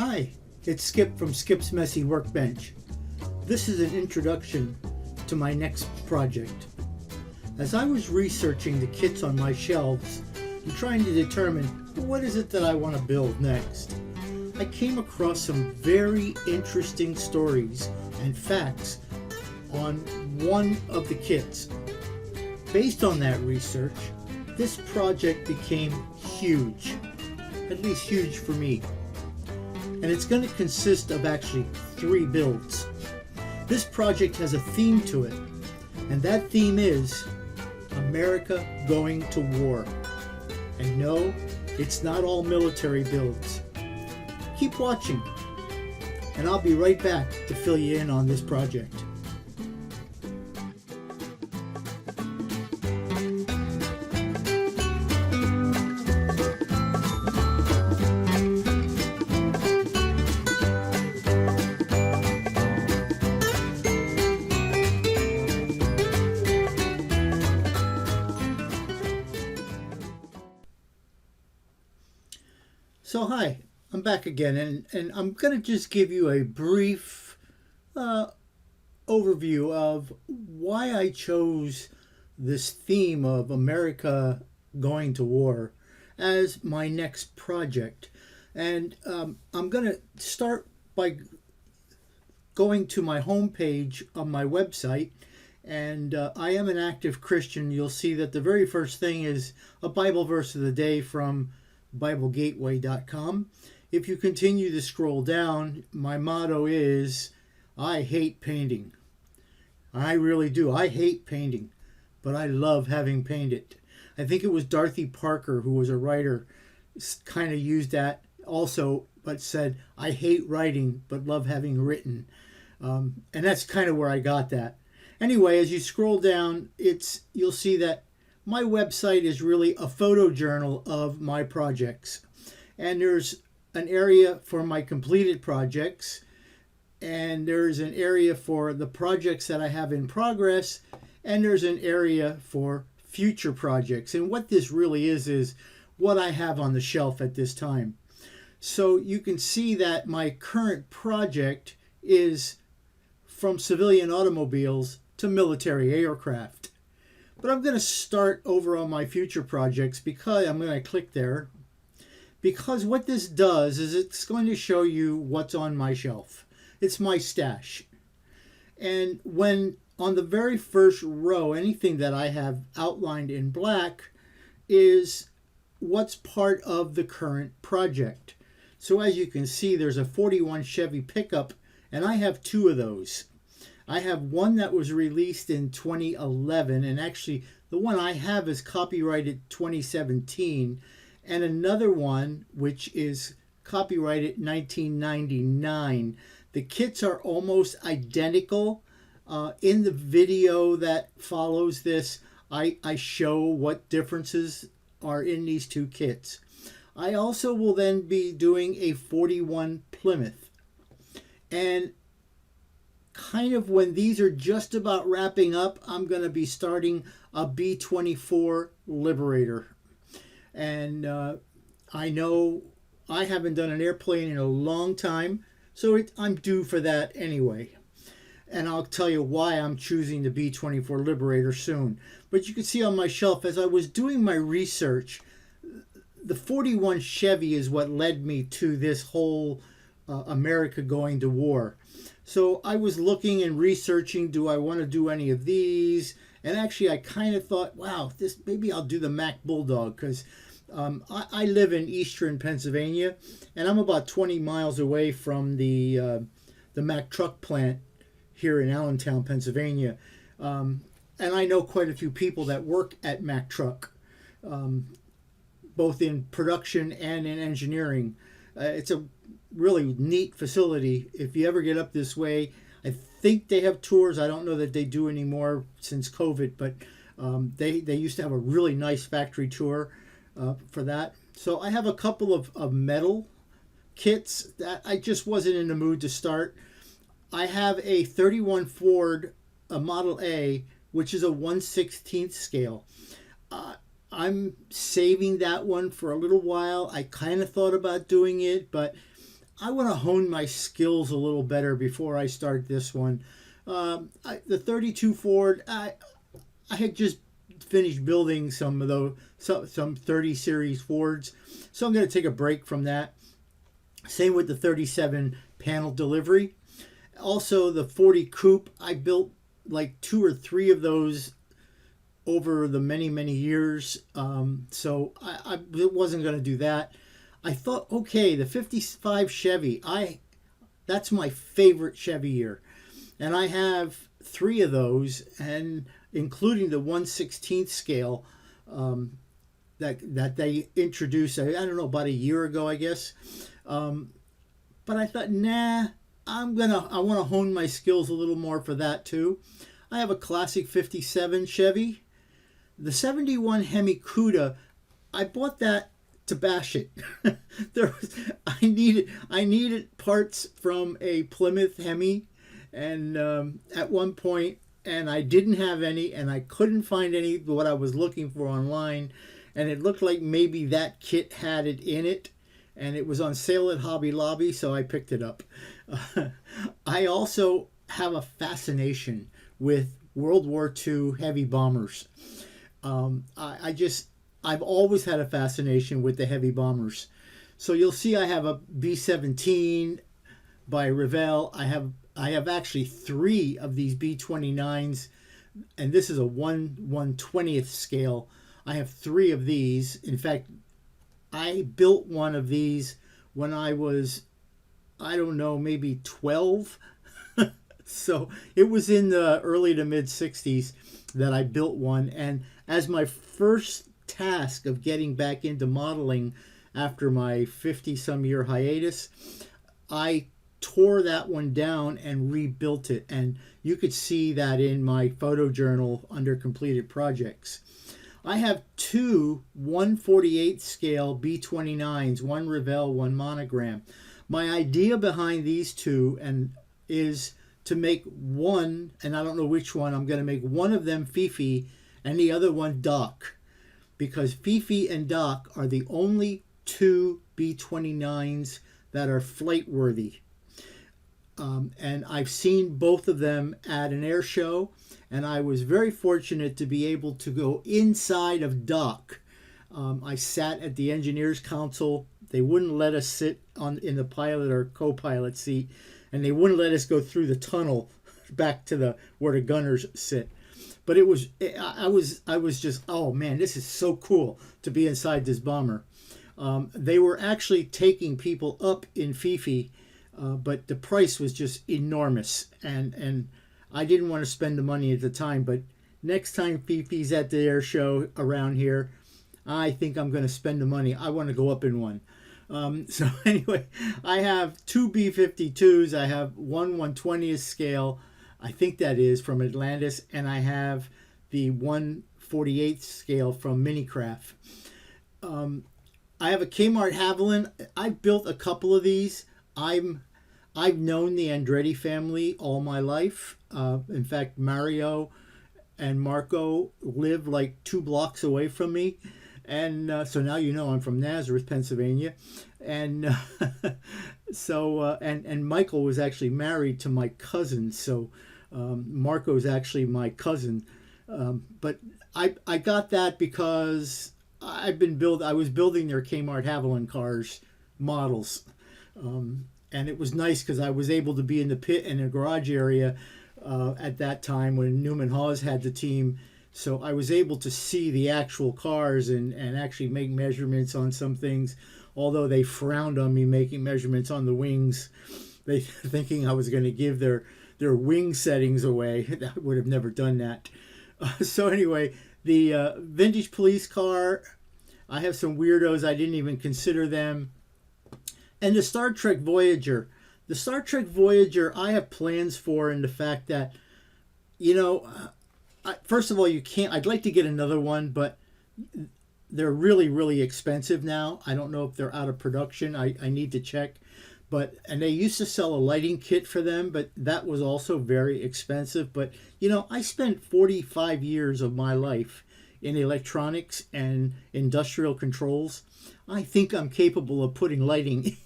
Hi, it's Skip from Skip's Messy Workbench. This is an introduction to my next project. As I was researching the kits on my shelves and trying to determine what is it that I want to build next, I came across some very interesting stories and facts on one of the kits. Based on that research, this project became huge, at least huge for me. And it's going to consist of actually 3 builds. This project has a theme to it, and that theme is America going to war. And no, it's not all military builds. Keep watching, and I'll be right back to fill you in on this project. So hi, I'm back again, and I'm going to just give you a brief overview of why I chose this theme of America going to war as my next project. And I'm going to start by going to my homepage on my website, and I am an active Christian. You'll see that the very first thing is a Bible verse of the day from BibleGateway.com. If you continue to scroll down, my motto is, I hate painting. I really do. I hate painting, but I love having painted. I think it was Dorothy Parker, who was a writer, kind of used that also, but said, I hate writing, but love having written. And that's kind of where I got that. Anyway, as you scroll down, you'll see that my website is really a photo journal of my projects. And there's an area for my completed projects, and there's an area for the projects that I have in progress, and there's an area for future projects. And what this really is what I have on the shelf at this time. So you can see that my current project is from civilian automobiles to military aircraft. But I'm going to start over on my future projects because I'm going to click there. Because what this does is it's going to show you what's on my shelf. It's my stash. And when on the very first row, anything that I have outlined in black is what's part of the current project. So as you can see, there's a 41 Chevy Pickup, and I have 2 of those. I have one that was released in 2011, and actually the one I have is copyrighted 2017, and another one which is copyrighted 1999. The kits are almost identical. In the video that follows this, I show what differences are in these 2 kits. I also will then be doing a 41 Plymouth. And kind of when these are just about wrapping up, I'm going to be starting a B-24 Liberator. And I know I haven't done an airplane in a long time, so I'm due for that anyway. And I'll tell you why I'm choosing the B-24 Liberator soon. But you can see on my shelf, as I was doing my research, the 41 Chevy is what led me to this whole America going to war. So I was looking and researching, do I want to do any of these? And actually I kind of thought, wow, maybe I'll do the Mack Bulldog, because I live in eastern Pennsylvania, and I'm about 20 miles away from the Mack truck plant here in Allentown, Pennsylvania. And I know quite a few people that work at Mack Truck, both in production and in engineering. It's a really neat facility. If you ever get up this way, I think they have tours. I don't know that they do anymore since COVID, but they used to have a really nice factory tour for that. So I have a couple of metal kits that I just wasn't in the mood to start. I have a 31 Ford, a Model A, which is a 1/16 scale. I'm saving that one for a little while. I kind of thought about doing it, but I want to hone my skills a little better before I start this one. The 32 Ford, I had just finished building some of those, some 30 series Fords, so I'm going to take a break from that. Same with the 37 panel delivery. Also, the 40 Coupe, I built like 2 or 3 of those over the many years. So I wasn't going to do that. I thought, okay, the 55 Chevy, that's my favorite Chevy year. And I have 3 of those, and including the 1/16th scale that they introduced, I don't know, about a year ago, I guess. But I thought, nah, I want to hone my skills a little more for that too. I have a classic 57 Chevy. The 71 Hemi Cuda, I bought that to bash it. I needed parts from a Plymouth Hemi, and at one point, and I didn't have any, and I couldn't find any what I was looking for online, and it looked like maybe that kit had it in it, and it was on sale at Hobby Lobby, so I picked it up. I also have a fascination with World War II heavy bombers. I've always had a fascination with the heavy bombers. So you'll see I have a B-17 by Revell. I have actually 3 of these B-29s, and this is a 1/120th scale. I have 3 of these. In fact, I built one of these when I was, I don't know, maybe 12. So it was in the early to mid 60s that I built one. And as my first task of getting back into modeling after my 50-some year hiatus, I tore that one down and rebuilt it. And you could see that in my photo journal under completed projects. I have 2 1/48 scale B-29s, one Revell, one Monogram. My idea behind these 2 is to make one, and I don't know which one, I'm going to make one of them Fifi and the other one Doc, because Fifi and Doc are the only 2 B-29s that are flight worthy. And I've seen both of them at an air show, and I was very fortunate to be able to go inside of Doc. I sat at the engineers council. They wouldn't let us sit in the pilot or co-pilot seat, and they wouldn't let us go through the tunnel back to where the gunners sit. But I was just, oh man, this is so cool to be inside this bomber. They were actually taking people up in Fifi, but the price was just enormous, and I didn't want to spend the money at the time. But next time Fifi's at the air show around here, I think I'm going to spend the money. I want to go up in one. So anyway, I have 2 B-52s. I have one 1/20th scale, I think that is, from Atlantis, and I have the 1/48th scale from Minicraft. I have a Kmart Havilland. I've built a couple of these. I've known the Andretti family all my life. In fact, Mario and Marco live like 2 blocks away from me. And so now you know I'm from Nazareth, Pennsylvania. And and Michael was actually married to my cousin. So Marco's actually my cousin. But I got that because I was building their Kmart Havilland cars models. And it was nice because I was able to be in the pit and the garage area at that time when Newman Hawes had the team. So I was able to see the actual cars and actually make measurements on some things, although they frowned on me making measurements on the wings, they thinking I was going to give their wing settings away. I would have never done that. So anyway, the vintage police car, I have some weirdos, I didn't even consider them. And the Star Trek Voyager. The Star Trek Voyager I have plans for, in the fact that, first of all, I'd like to get another one, but they're really expensive now. I don't know if they're out of production. I need to check. And they used to sell a lighting kit for them, but that was also very expensive. But, I spent 45 years of my life in electronics and industrial controls. I think I'm capable of putting lighting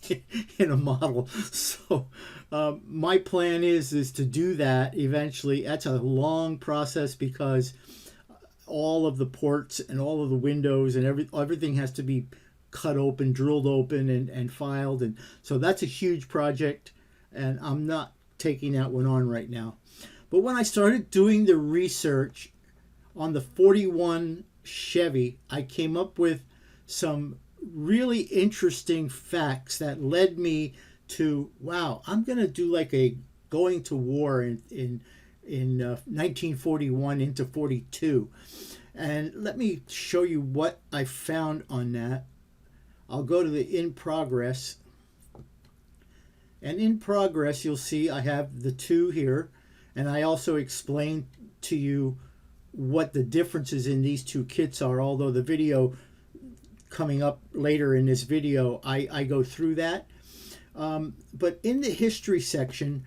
in a model. So my plan is to do that eventually. That's a long process because all of the ports and all of the windows and everything has to be cut open, drilled open, and filed. And so that's a huge project, and I'm not taking that one on right now. But when I started doing the research on the 41 Chevy, I came up with some really interesting facts that led me to, wow, I'm going to do like a going to war in 1941 into 42. And let me show you what I found on that. I'll go to the in progress. And in progress, you'll see I have the two here. And I also explained to you what the differences in these two kits are, although the video coming up later in this video, I go through that. But in the history section,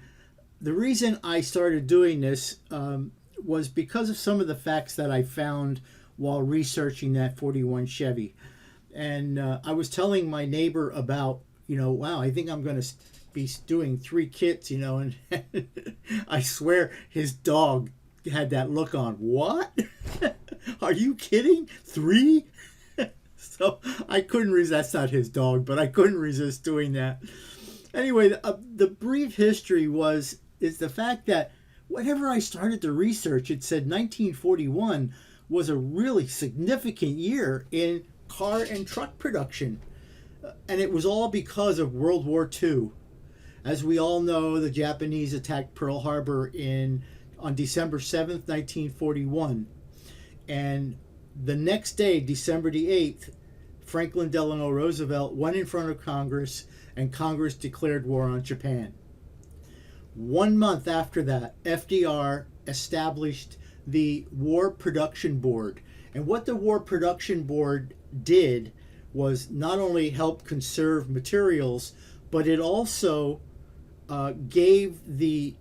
the reason I started doing this was because of some of the facts that I found while researching that 41 Chevy. And I was telling my neighbor about, wow, I think I'm going to be doing 3 kits, and I swear his dog had that look on. What? Are you kidding? 3? So I couldn't resist. That's not his dog, but I couldn't resist doing that. Anyway, the brief history is the fact that whenever I started to research, it said 1941 was a really significant year in car and truck production. And it was all because of World War II. As we all know, the Japanese attacked Pearl Harbor on December 7th, 1941. And the next day, December the 8th, Franklin Delano Roosevelt went in front of Congress, and Congress declared war on Japan. 1 month after that, FDR established the War Production Board. And what the War Production Board did was not only help conserve materials, but it also gave the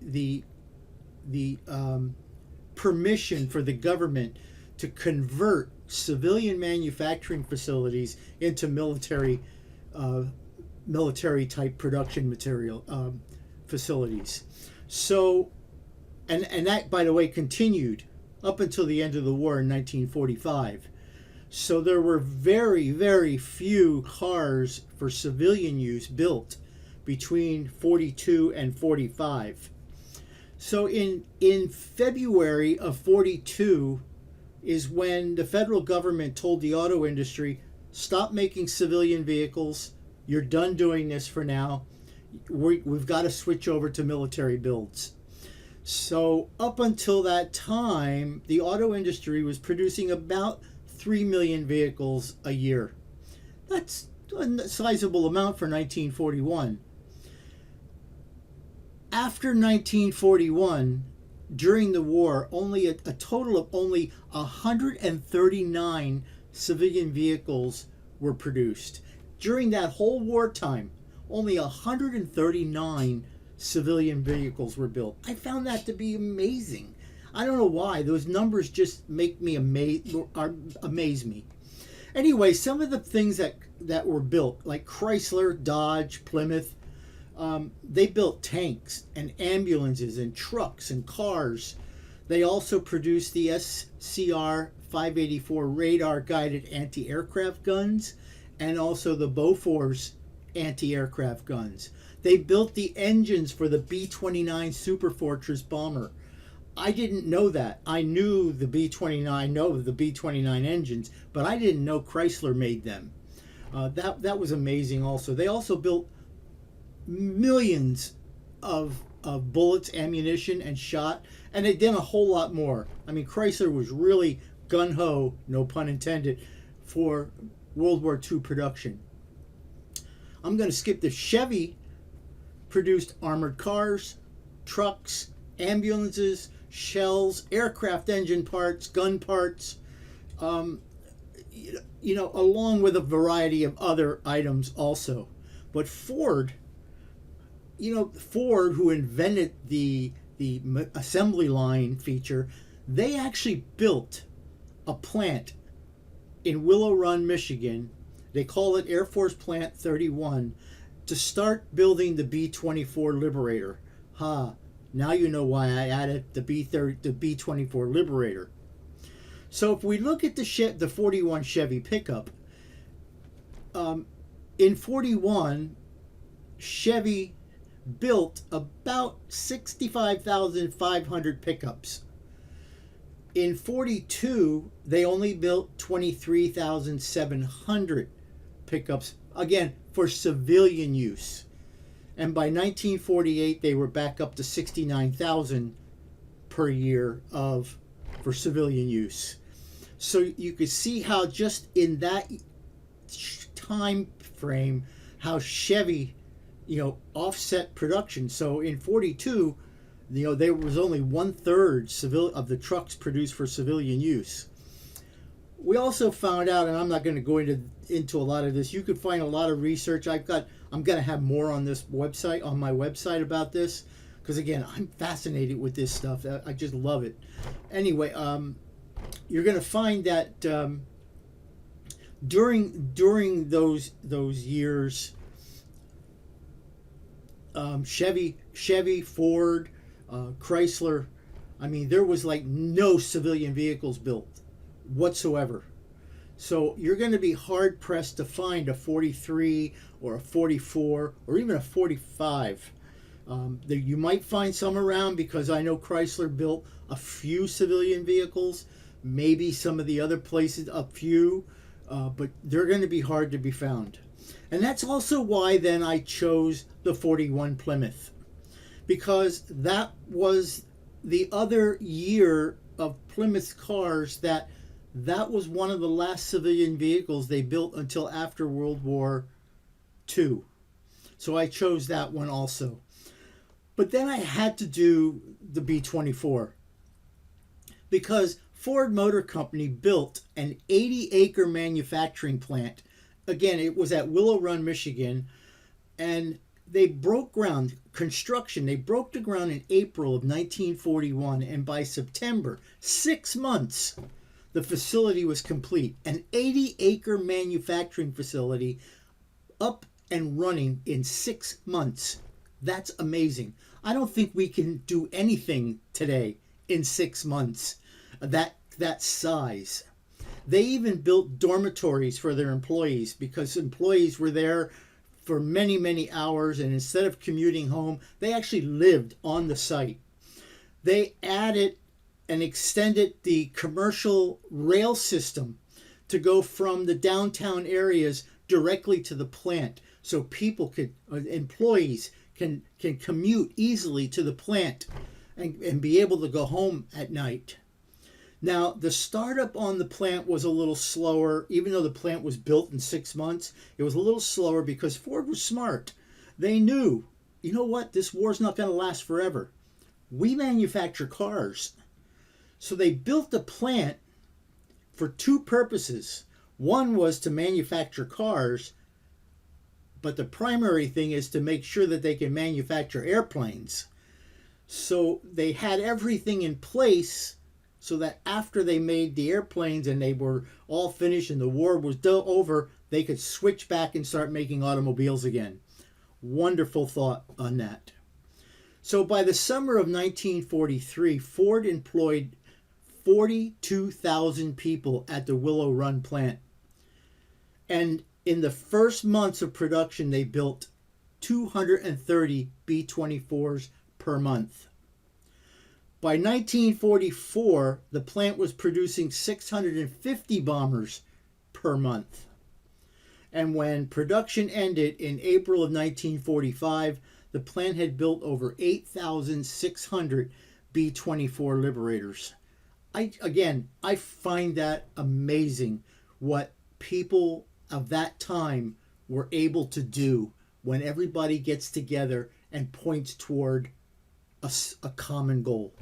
permission for the government to convert civilian manufacturing facilities into military type production material facilities. So, and that, by the way, continued up until the end of the war in 1945. So there were very, very few cars for civilian use built between 42 and 45. So in February of 42 is when the federal government told the auto industry, stop making civilian vehicles. You're done doing this for now. We've got to switch over to military builds. So up until that time, the auto industry was producing about 3 million vehicles a year. That's a sizable amount for 1941. After 1941, during the war, only a total of only 139 civilian vehicles were produced. During that whole wartime, only 139 civilian vehicles were built. I found that to be amazing. I don't know why. Those numbers just make me amaze me. Anyway, some of the things that were built, like Chrysler, Dodge, Plymouth, they built tanks and ambulances and trucks and cars. They also produced the SCR 584 radar-guided anti-aircraft guns and also the Bofors anti-aircraft guns. They built the engines for the B-29 Superfortress bomber. I didn't know that. I knew the B-29 engines, but I didn't know Chrysler made them. That was amazing also. They also built millions of bullets, ammunition, and shot, and they did a whole lot more. I mean, Chrysler was really gung-ho, no pun intended, for World War II production. I'm going to skip the Chevy produced armored cars, trucks, ambulances, shells, aircraft engine parts, gun parts, along with a variety of other items also. But Ford, who invented the assembly line feature, they actually built a plant in Willow Run, Michigan. They call it Air Force Plant 31 to start building the B-24 Liberator. Now you know why I added the B-24 Liberator. So if we look at the 41 Chevy Pickup, in 41, Chevy built about 65,500 pickups. In 42, they only built 23,700 pickups, again, for civilian use. And by 1948, they were back up to 69,000 per year for civilian use. So you could see how just in that time frame, how Chevy, offset production. So in 42, there was only 1/3 of the trucks produced for civilian use. We also found out, and I'm not going to go into a lot of this. You could find a lot of research. I'm going to have more on my website about this, because again, I'm fascinated with this stuff. I just love it. Anyway, you're going to find that during those years, Chevy, Ford, Chrysler, there was like no civilian vehicles built whatsoever. So you're going to be hard pressed to find a 43 or a 44 or even a 45. You might find some around, because I know Chrysler built a few civilian vehicles, maybe some of the other places a few, but they're going to be hard to be found. And that's also why then I chose the 41 Plymouth, because that was the other year of Plymouth cars that was one of the last civilian vehicles they built until after World War II. So I chose that one also. But then I had to do the B-24, because Ford Motor Company built an 80-acre manufacturing plant. Again, it was at Willow Run, Michigan, and they broke ground. They broke the ground in April of 1941, and by September, 6 months, the facility was complete. An 80-acre manufacturing facility up and running in 6 months. That's amazing. I don't think we can do anything today in 6 months that size. They even built dormitories for their employees, because employees were there for many, many hours, and instead of commuting home, they actually lived on the site. They added and extended the commercial rail system to go from the downtown areas directly to the plant, so employees can commute easily to the plant and be able to go home at night. Now, the startup on the plant was a little slower. Even though the plant was built in 6 months, it was a little slower because Ford was smart. They knew, you know what, this war's not going to last forever. We manufacture cars. So they built the plant for two purposes. One was to manufacture cars, but the primary thing is to make sure that they can manufacture airplanes. So they had everything in place so that after they made the airplanes and they were all finished and the war was over, they could switch back and start making automobiles again. Wonderful thought on that. So by the summer of 1943, Ford employed 42,000 people at the Willow Run plant. And in the first months of production, they built 230 B-24s per month. By 1944, the plant was producing 650 bombers per month. And when production ended in April of 1945, the plant had built over 8,600 B-24 Liberators. I find that amazing, what people of that time were able to do when everybody gets together and points toward a common goal.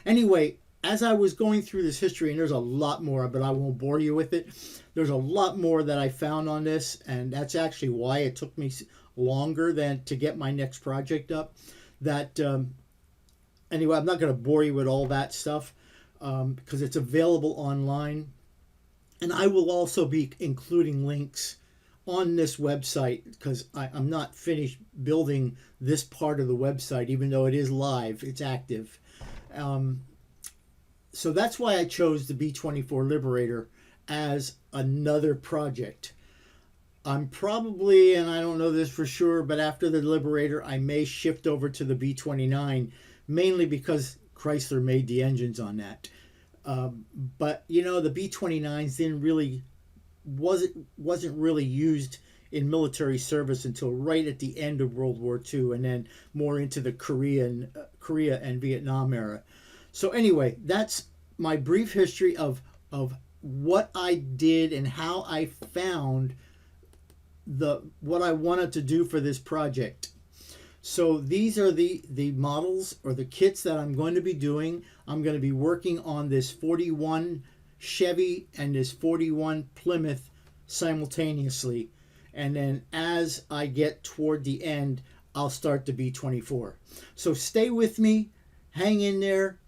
Anyway, as I was going through this history, and there's a lot more, but I won't bore you with it. There's a lot more that I found on this, and that's actually why it took me longer than to get my next project up. Anyway, I'm not going to bore you with all that stuff because it's available online. And I will also be including links on this website because I'm not finished building this part of the website, even though it is live, it's active. Um, so that's why I chose the B-24 Liberator as another project. I'm probably, and I don't know this for sure, but after the Liberator, I may shift over to the B-29, mainly because Chrysler made the engines on that. But you know, the B-29s didn't really wasn't really used in military service until right at the end of World War II, and then more into the Korea and Vietnam era. So anyway, that's my brief history of what I did and how I found the what I wanted to do for this project. So these are the models or the kits that I'm going to be doing. I'm going to be working on this 41 Chevy and this 41 Plymouth simultaneously. And then as I get toward the end, I'll start the B-24. So stay with me, hang in there.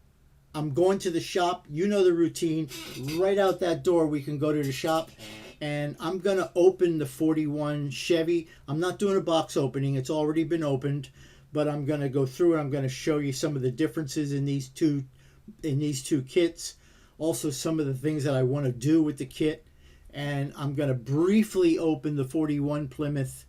I'm going to the shop. You know the routine. Right out that door, we can go to the shop. And I'm going to open the 41 Chevy. I'm not doing a box opening. It's already been opened. But I'm going to go through it. I'm going to show you some of the differences in these two kits. Also some of the things that I want to do with the kit. And I'm going to briefly open the 41 Plymouth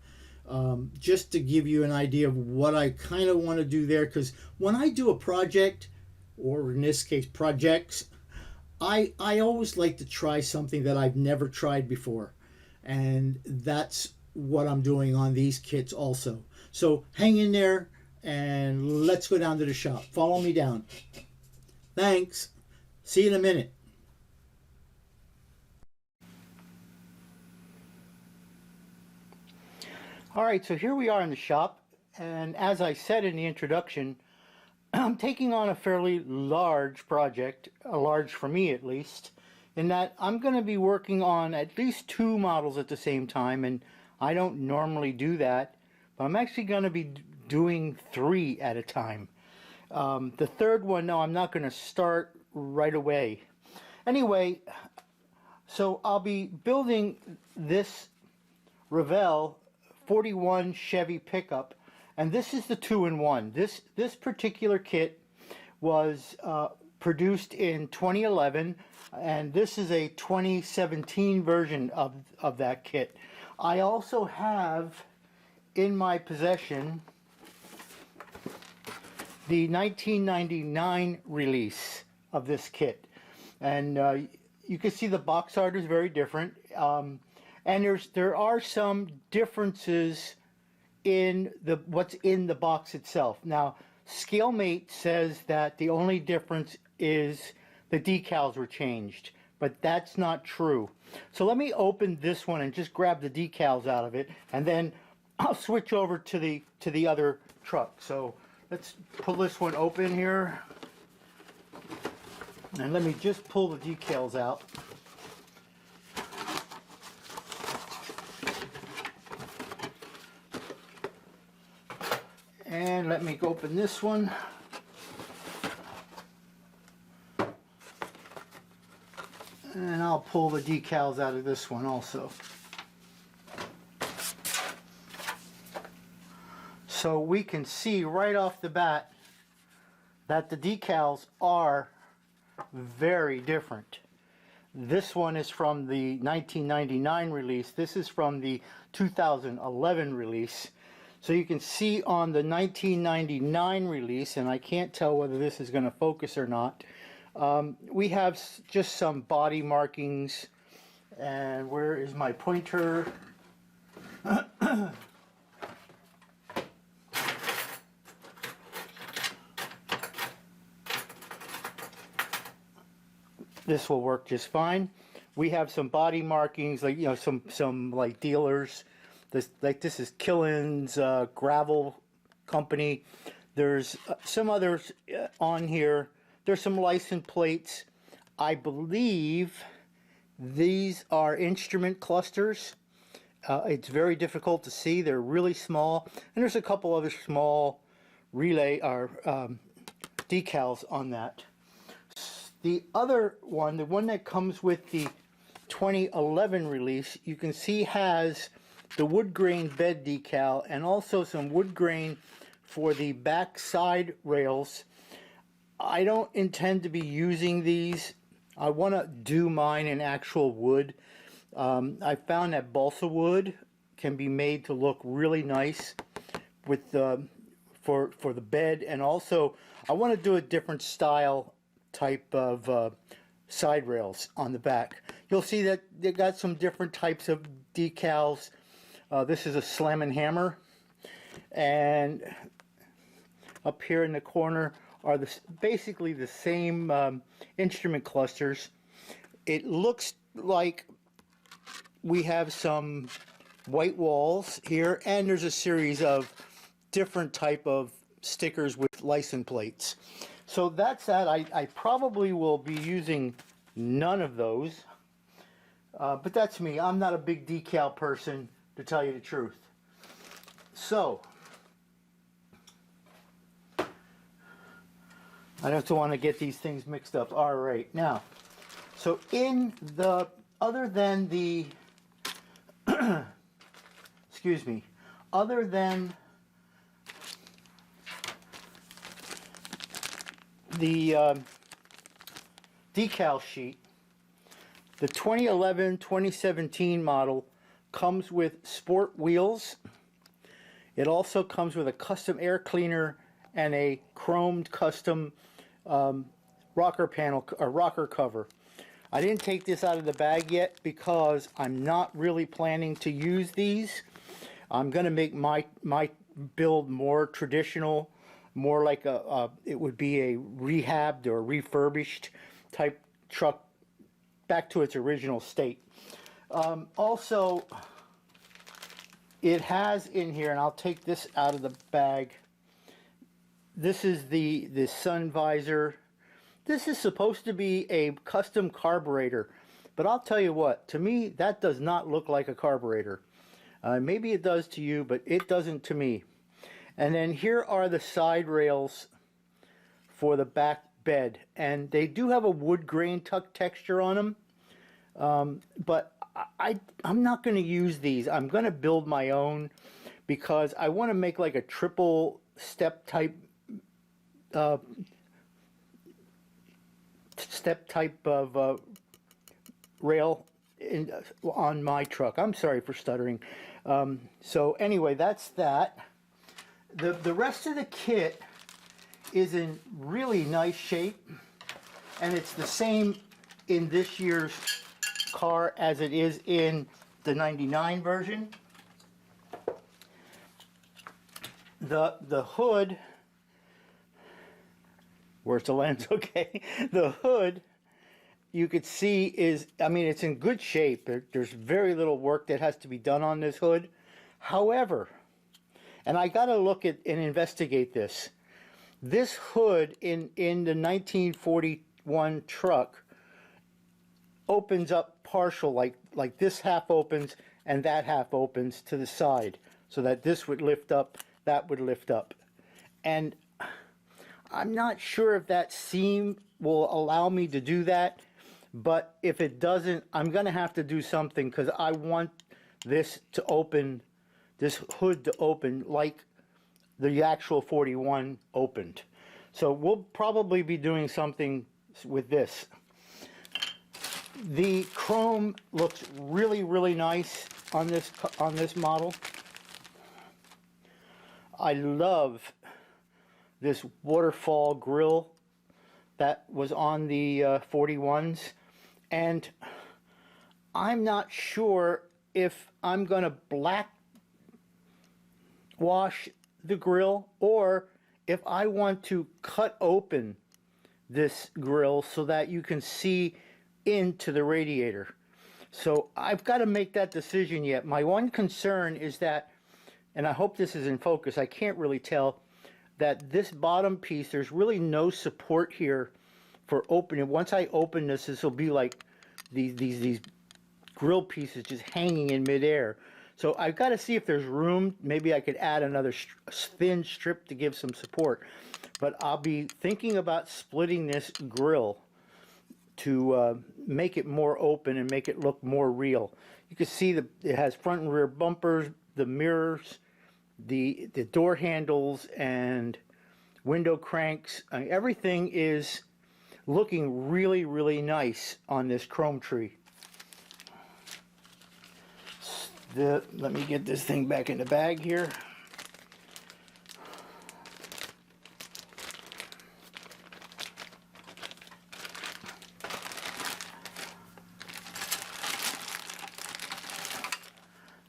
just to give you an idea of what I kind of want to do there. Because when I do a project, or in this case projects, I always like to try something that I've never tried before. And that's what I'm doing on these kits also. So hang in there and let's go down to the shop. Follow me down. Thanks. See you in a minute. All right, so here we are in the shop. And as I said in the introduction, I'm taking on a fairly large project, large for me at least, in that I'm going to be working on at least 2 models at the same time, and I don't normally do that, but I'm actually going to be doing 3 at a time. The third one, no, I'm not going to start right away. Anyway, so I'll be building this Revell 41 Chevy Pickup. And this is the 2-in-1. This particular kit was produced in 2011, and this is a 2017 version of that kit. I also have in my possession the 1999 release of this kit. And you can see the box art is very different. And there are some differences in what's in the box itself. Now, ScaleMate says that the only difference is the decals were changed, but that's not true. So let me open this one and just grab the decals out of it, and then I'll switch over to the other truck. So let's pull this one open here, and let me just pull the decals out. And let me open this one. And I'll pull the decals out of this one also. So we can see right off the bat that the decals are very different. This one is from the 1999 release. This is from the 2011 release. So you can see on the 1999 release, and I can't tell whether this is going to focus or not, we have just some body markings. And where is my pointer? This will work just fine. We have some body markings, like, you know, some like dealers. This is Killen's gravel company. There's some others on here. There's some license plates. I believe these are instrument clusters. It's very difficult to see. They're really small. And there's a couple other small relay or decals on that. The other one, the one that comes with the 2011 release, you can see has the wood grain bed decal and also some wood grain for the back side rails. I don't intend to be using these. I want to do mine in actual wood. I found that balsa wood can be made to look really nice with for the bed, and also I want to do a different style type of side rails on the back. You'll see that they got some different types of decals. This is a Slam and Hammer, and up here in the corner are basically the same instrument clusters. It looks like we have some white walls here, and there's a series of different type of stickers with license plates. So that's that. I probably will be using none of those, but that's me. I'm not a big decal person, to tell you the truth. So I don't want to get these things mixed up. All right, now, so in the, other than the excuse me, other than the decal sheet, the 2011-2017 model comes with sport wheels. It also comes with a custom air cleaner and a chromed custom rocker panel, or rocker cover. I didn't take this out of the bag yet because I'm not really planning to use these. I'm going to make my build more traditional, more like it would be a rehabbed or refurbished type truck, back to its original state. Also, it has in here, and I'll take this out of the bag, this is the sun visor. This is supposed to be a custom carburetor, but I'll tell you what, to me that does not look like a carburetor. Maybe it does to you, but it doesn't to me. And then here are the side rails for the back bed, and they do have a wood grain texture on them, but I'm not going to use these. I'm going to build my own because I want to make like a triple step type of rail on my truck. I'm sorry for stuttering. So anyway, that's that. The rest of the kit is in really nice shape, and it's the same in this year's car as it is in the 99 version. The hood, where's the lens? Okay, the hood, you could see is, I mean, it's in good shape. There's very little work that has to be done on this hood. However, and I got to look at and investigate this. This hood in the 1941 truck opens up partial, like this half opens and that half opens to the side, so that this would lift up, that would lift up. And I'm not sure if that seam will allow me to do that, but if it doesn't, I'm going to have to do something, because I want this to open, this hood to open like the actual 41 opened. So we'll probably be doing something with this. The chrome looks really, really nice on this model. I love this waterfall grill that was on the 41s, and I'm not sure if I'm going to black wash the grill or if I want to cut open this grill so that you can see into the radiator. So I've got to make that decision yet. My one concern is that, and I hope this is in focus, I can't really tell, that this bottom piece, there's really no support here for opening. Once I open this, this will be like these grill pieces just hanging in midair. So I've got to see if there's room. Maybe I could add another thin strip to give some support. But I'll be thinking about splitting this grill to make it more open and make it look more real. You can see it has front and rear bumpers, the mirrors, the door handles and window cranks. I mean, everything is looking really, really nice on this chrome tree. Let me get this thing back in the bag here.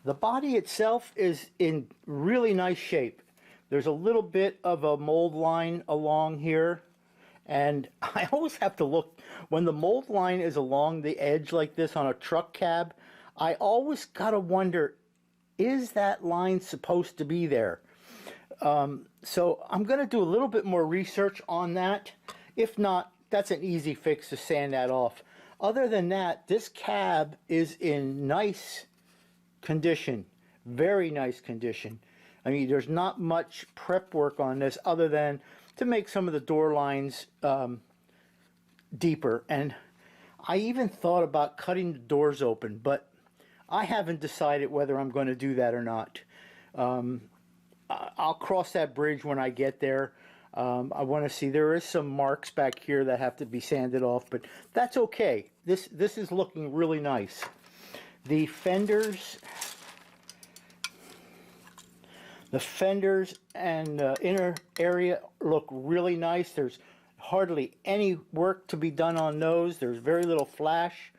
The body itself is in really nice shape. There's a little bit of a mold line along here, and I always have to look when the mold line is along the edge like this on a truck cab. I always gotta wonder, is that line supposed to be there? So I'm gonna do a little bit more research on that. If not, that's an easy fix to sand that off. Other than that, this cab is in nice condition, very nice condition. I mean, there's not much prep work on this other than to make some of the door lines deeper. And I even thought about cutting the doors open, but I haven't decided whether I'm going to do that or not. I'll cross that bridge when I get there. I want to see, there is some marks back here that have to be sanded off, but that's okay. This is looking really nice. The fenders and inner area look really nice. There's hardly any work to be done on those. There's very little flash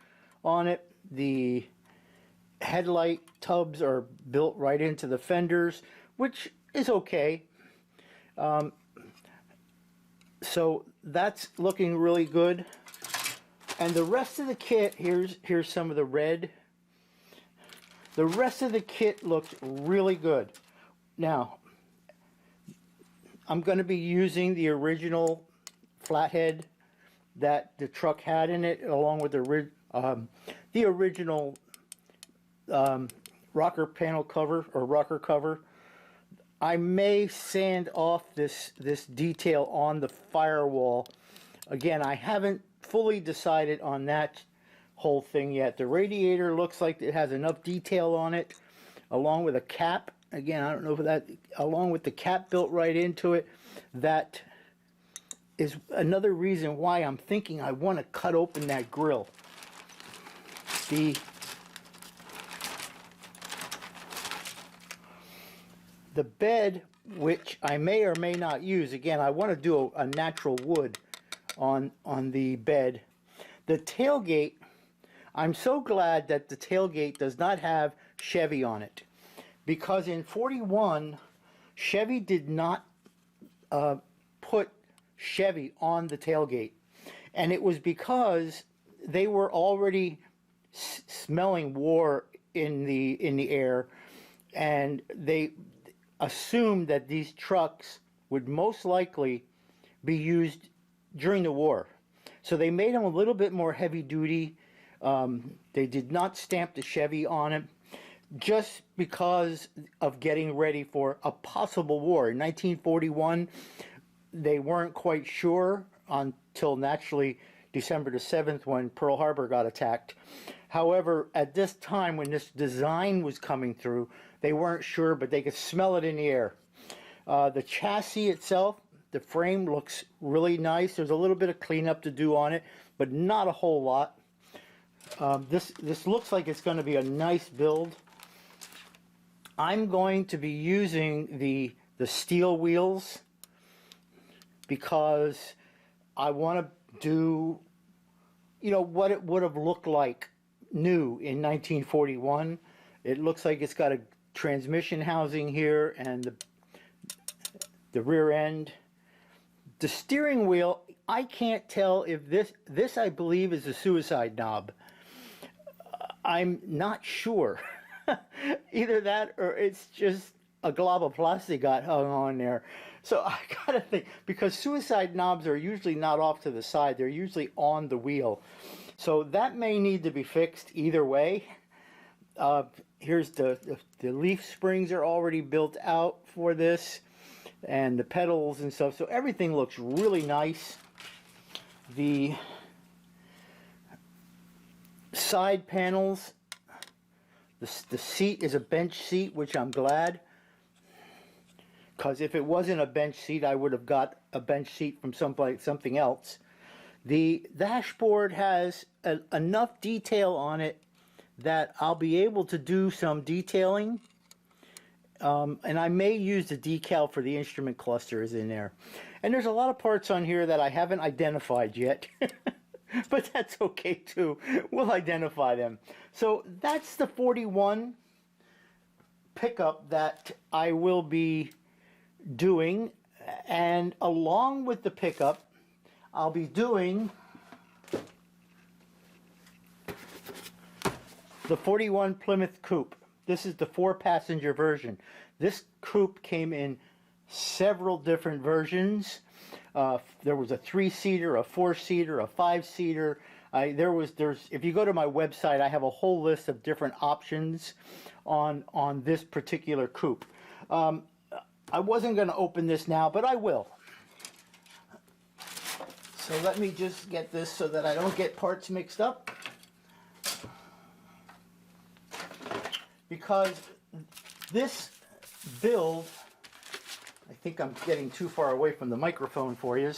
on it. The headlight tubs are built right into the fenders, which is okay. So that's looking really good. And the rest of the kit, here's some of the red. The rest of the kit looks really good. Now, I'm going to be using the original flathead that the truck had in it, along with the original rocker panel cover or rocker cover. I may sand off this detail on the firewall. Again, I haven't fully decided on that whole thing yet. The radiator looks like it has enough detail on it, along with a cap. Again, I don't know if that, along with the cap built right into it, that is another reason why I'm thinking I want to cut open that grill. The bed, which I may or may not use, again, I want to do a natural wood on the bed. The tailgate, I'm so glad that the tailgate does not have Chevy on it, because in 41, Chevy did not put Chevy on the tailgate, and it was because they were already smelling war in the air, and they assumed that these trucks would most likely be used during the war. So they made them a little bit more heavy duty. They did not stamp the Chevy on it, just because of getting ready for a possible war. In 1941, they weren't quite sure until naturally December the 7th when Pearl Harbor got attacked. However, at this time when this design was coming through, they weren't sure, but they could smell it in the air. The chassis itself, the frame looks really nice. There's a little bit of cleanup to do on it, but not a whole lot. This looks like it's going to be a nice build. I'm going to be using the steel wheels because I want to do, you know, what it would have looked like new in 1941. It looks like it's got a transmission housing here and the rear end. The steering wheel, I can't tell if this I believe is a suicide knob. I'm not sure. Either that or it's just a glob of plastic got hung on there. So I gotta think, because suicide knobs are usually not off to the side, they're usually on the wheel. So that may need to be fixed either way. Here's the leaf springs are already built out for this, and the pedals and stuff. So everything looks really nice. The side panels. The seat is a bench seat, which I'm glad, because if it wasn't a bench seat, I would have got a bench seat from something else. The dashboard has enough detail on it that I'll be able to do some detailing. And I may use the decal for the instrument clusters in there. And there's a lot of parts on here that I haven't identified yet. But that's okay too. We'll identify them. So that's the 41 pickup that I will be doing. And along with the pickup, I'll be doing the 41 Plymouth Coupe. This is the 4-passenger version. This coupe came in several different versions. There was a 3-seater, a 4-seater, a 5-seater. If you go to my website, I have a whole list of different options on this particular coupe. I wasn't going to open this now, but I will. So let me just get this so that I don't get parts mixed up. Because this build, I think I'm getting too far away from the microphone for you.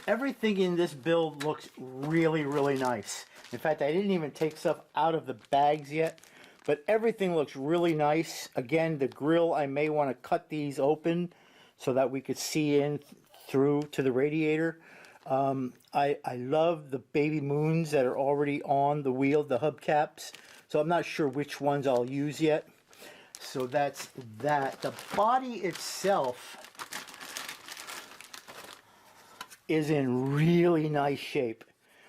Everything in this build looks really, really nice. In fact, I didn't even take stuff out of the bags yet, but everything looks really nice. Again, the grill, I may want to cut these open so that we could see in through to the radiator. I love the baby moons that are already on the wheel, the hubcaps. So I'm not sure which ones I'll use yet. So that's that. The body itself is in really nice shape.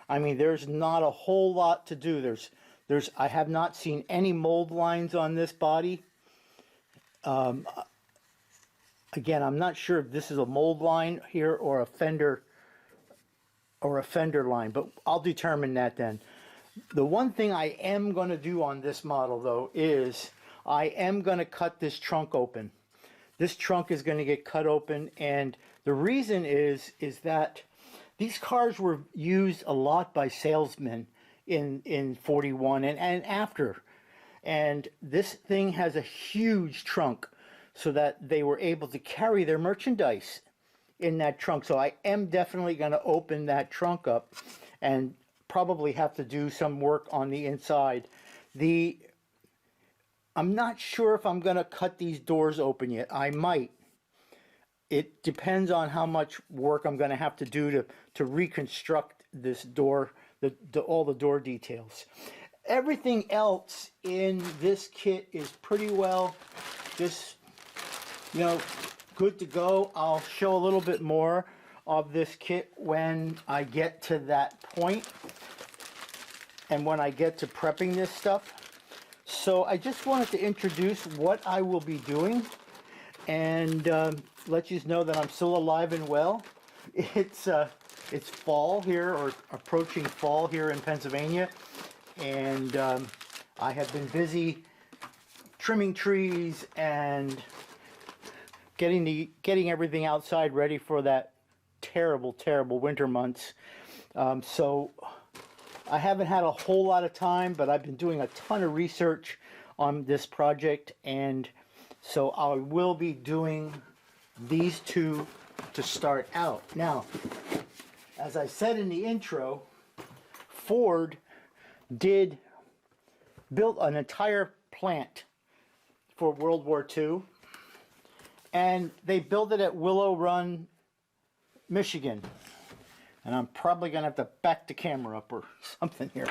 I mean, there's not a whole lot to do. I have not seen any mold lines on this body. Again, I'm not sure if this is a mold line here or a fender line, but I'll determine that then. The one thing I am going to do on this model though is I am going to cut this trunk open. This trunk is going to get cut open, and the reason is that these cars were used a lot by salesmen in 41 and after. And this thing has a huge trunk so that they were able to carry their merchandise in that trunk. So I am definitely going to open that trunk up and probably have to do some work on the inside. I'm not sure if I'm going to cut these doors open yet. I might. It depends on how much work I'm going to have to do to reconstruct this door, all the door details. Everything else in this kit is pretty well just, good to go. I'll show a little bit more of this kit when I get to that point and when I get to prepping this stuff. So I just wanted to introduce what I will be doing and let you know that I'm still alive and well. It's fall here, or approaching fall here in Pennsylvania, and I have been busy trimming trees and getting everything outside ready for that terrible winter months. So I haven't had a whole lot of time, but I've been doing a ton of research on this project, and so I will be doing these two to start out. Now, as I said in the intro, Ford built an entire plant for World War II, and they built it at Willow Run, Michigan. And I'm probably going to have to back the camera up or something here.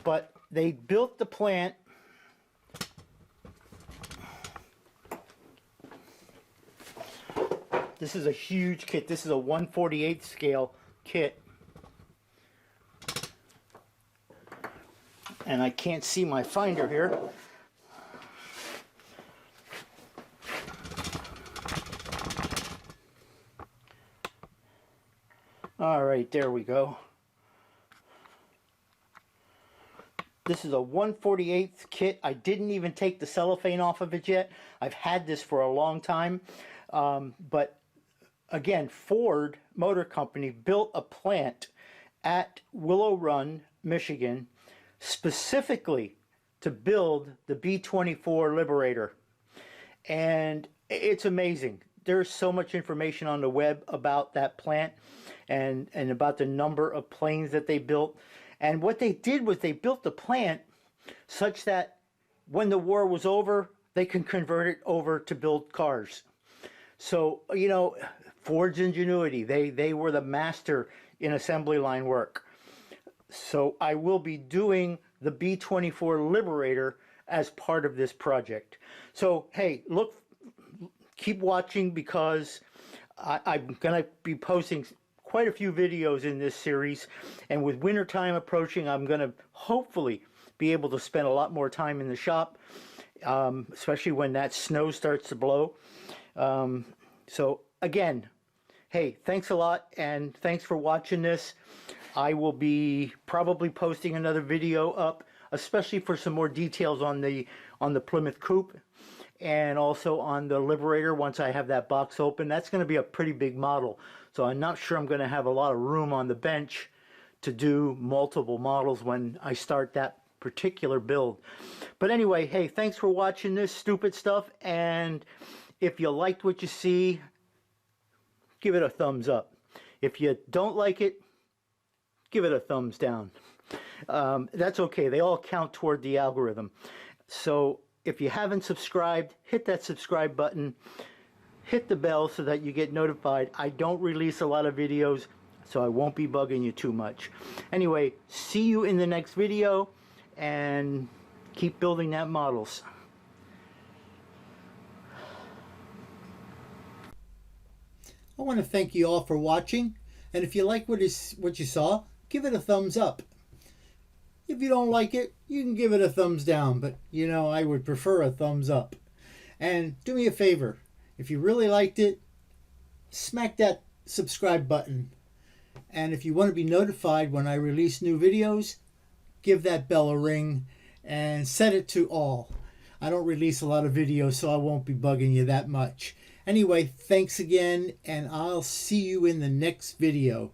But they built the plant. This is a huge kit. This is a 1/48 scale kit. And I can't see my finder here. All right, there we go. This is a 1/48 kit. I didn't even take the cellophane off of it yet. I've had this for a long time, but again, Ford Motor Company built a plant at Willow Run, Michigan, specifically to build the B-24 Liberator. And it's amazing. There's so much information on the web about that plant and about the number of planes that they built. And what they did was they built the plant such that when the war was over, they can convert it over to build cars. So, you know, Ford's ingenuity, they were the master in assembly line work. So I will be doing the B-24 Liberator as part of this project. So, hey, look, keep watching, because I'm going to be posting quite a few videos in this series. And with wintertime approaching, I'm going to hopefully be able to spend a lot more time in the shop, especially when that snow starts to blow. So again, hey, thanks a lot, and thanks for watching this. I will be probably posting another video up, especially for some more details on the Plymouth Coupe, and also on the Liberator once I have that box open. That's going to be a pretty big model, so I'm not sure I'm going to have a lot of room on the bench to do multiple models when I start that particular build. But anyway, hey, thanks for watching this stupid stuff, and if you liked what you see, give it a thumbs up. If you don't like it, give it a thumbs down. That's okay. They all count toward the algorithm. So if you haven't subscribed, hit that subscribe button. Hit the bell so that you get notified. I don't release a lot of videos, so I won't be bugging you too much. Anyway, see you in the next video, and keep building that models. I want to thank you all for watching, and if you like what you saw, give it a thumbs up. If you don't like it, you can give it a thumbs down, but you know, I would prefer a thumbs up. And do me a favor, if you really liked it, smack that subscribe button. And if you want to be notified when I release new videos, give that bell a ring and set it to all. I don't release a lot of videos, so I won't be bugging you that much. Anyway, thanks again, and I'll see you in the next video.